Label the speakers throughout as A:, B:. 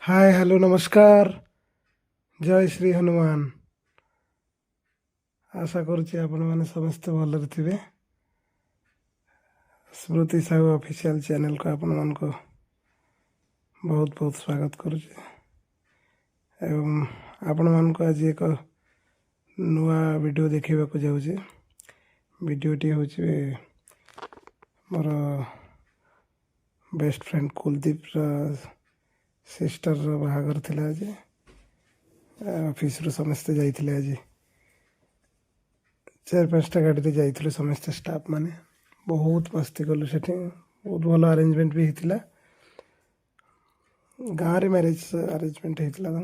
A: Hi hello नमस्कार। जय श्री हनुमान। आशा करुच्ची आपण मैंने समस्ते भलरे थे। स्मृति साहू ऑफिशियल चैनल को आपण मान को बहुत बहुत स्वागत करुच्ची एवं आपण मान को आज एक नुआ वीडियो देखा जाऊँगी। वीडियोटी हूँ मोर बेस्ट फ्रेंड कुलदीप सिस्टर बाहागर थिला आज ऑफिस रू समस्ते जाइथिले आज 4-5टा गाड़ी जाइथिलु समस्ते स्टाफ माने बहुत मस्ती कलु सेठी बहुत भल अरेंजमेंट भी होता। गाँव रे मैरिज अरेंजमेंट होता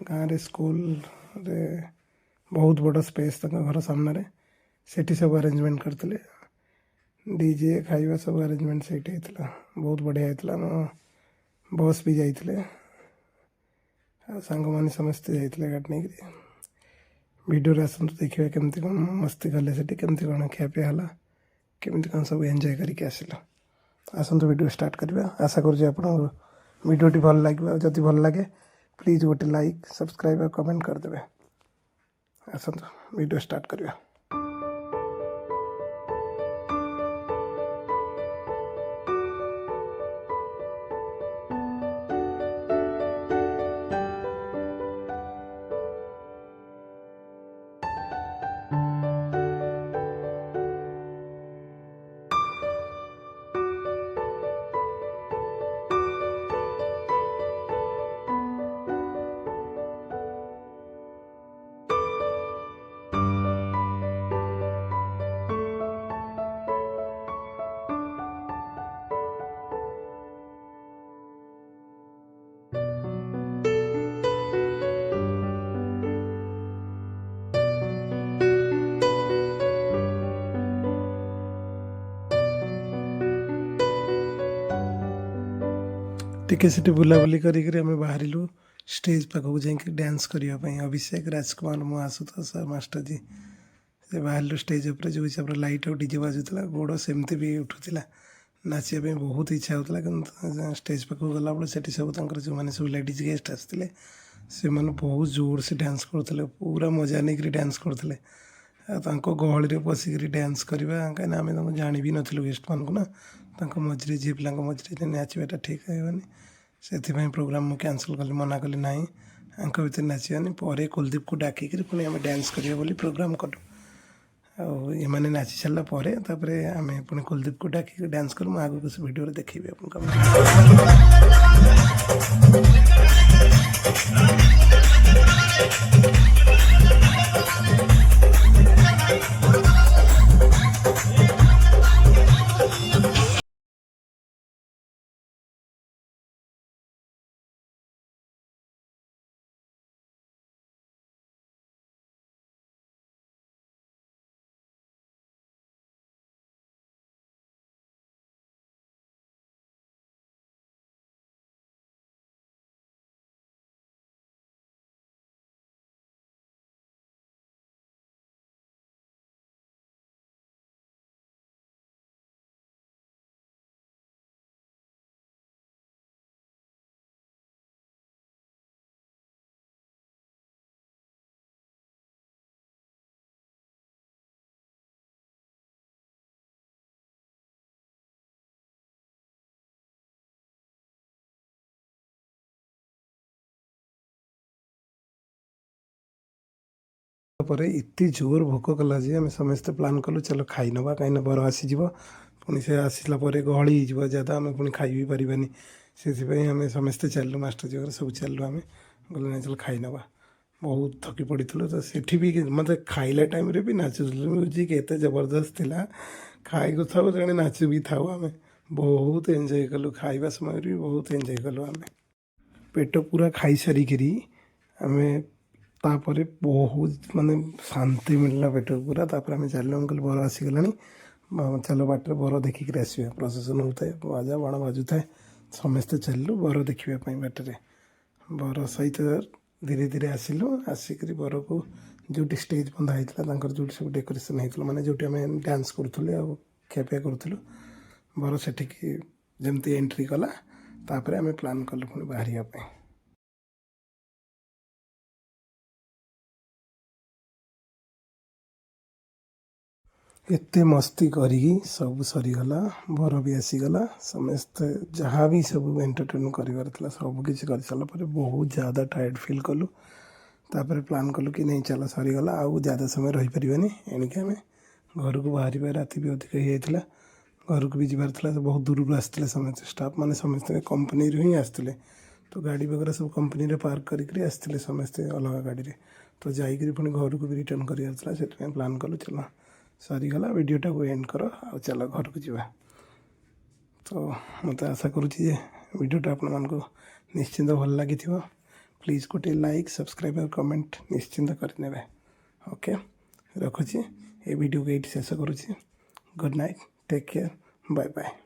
A: गाँव रे स्कूल रे बहुत बड़ स्पेस घर सामने सेठी सब अरेंजमेंट करते डीजे खाଇବା सब अरेंजमेंट सेठी होता बहुत बढ़िया होता। मो बस भी जाइथिले सांग माने समस्ते जाइथिले गाड़ी नहीं वीडियो आसतु देखिए केमती कौन मस्ती कले से केमती कौन खियापिया है केमती कौन सब एंजॉय करके आसिल। आसतु वीडियो स्टार्ट करवा। आशा करुँच आप वीडियोटी भल लगे जदि भल लगे प्लीज गोटे लाइक सब्सक्राइब और कमेंट करदे। आसतु वीडियो स्टार्ट करवा। टिके से बुलाबुली करें बाहर स्टेज पाखक जाकि डांस करने। अभिषेक राजकुमार मो आशुतोष मास्टर जी से बाहर स्टेज उपर जो हिसाब से लाइट और डीजे बाजुला गोड़ सेमती भी उठूला नाचापी बहुत इच्छा होता कि स्टेज पाखक गला बेले से सब जो मैंने सब लेडीज गेस्ट आसते से बहुत जोर से डांस करते पूरा मजा नहीं डांस करते गहली पशिक डांस करवा कहीं आम जानी भी नु गेस्ट मान को ना मझे झी पिला मझे नाचवाटा ठीक है से प्रोग्राम मुझे कैंसल कली मना कली ना भर नाचानी पर कुलदीप को डाकिक पुणी आम डांस करिए बोली प्रोग्राम कलु ये मैंने नाची सारापर आम पुणी कुलदीप को डाकिक डांस करूँ आगे को वीडियो देखी आपको। पर इतनी जोर भोक कला जे आम समस्ते प्लां कलु चलो खाई नवा कहीं बर आसीज पुणी से आसला गहली हो ज्यादा आम पुणी खाई भी पारानी से आम समस्ते चलू मास्टर जी सब चलू आम गले ना चलो खाई नवा बहुत थकी पड़ी तो सेठी भी मतलब खाइला टाइम भी नाचु म्यूजिक एत जबरदस्त थिला खाई को था जड़े नाचु भी था आम बहुत एंजॉय कलु खाइबा समय भी बहुत एंजॉय कलु आम पेट पूरा खाई सारिकी आम तापर बहुत माने शांति मिलला पेट पूरा तापर आम चलू आम कहल बर आसीगला चलो बाटर बर देखिक आसवा प्रसेसन होता है बाजा बाण बाजू थाए समस्ते चलू बर देखापी बाटर बर सहित धीरे धीरे आसिलु आसिक बर को जो स्टेज बंधा होता जो सब डेकोरेसन होता माने जो आम डांस करूँ खियापिया करूँ बर से जमती एंट्री कला तापर आम प्लां कलु पुणी बाहर। एते मस्ती करी सब सरीगला बर भी आसीगला समस्ते जहाँ भी सब एंटरटेन कर सब किसी कर सारा पर बहुत ज़्यादा टायर्ड फील कलु तापर प्लान कलु कि नहीं चल सरीगला आउ ज़्यादा समय रही पारे एणिक आम घर को बाहर राति भी अधिक हो जाता घर को भी जबार था बहुत दूर आसते समस्त स्टाफ मैंने समस्ते कंपनी ही आसते तो गाड़ी वगैरह सब कंपनी पार्क करके आसते समस्ते अलग गाड़ी रे तो जाकर पुणी घर को भी रिटर्न करार से प्लान कलु चल सरीगला वीडियोटा को एंड कर आ चल घर को जावा तो मत आशा करुँचे वीडियोटा आपण मानक निश्चिंत भल लगी प्लीज़ गोटे लाइक सब्सक्राइब और कमेंट निश्चिंत करने ओके रखुची ये वीडियो को ये शेष करुँची good night take care bye bye.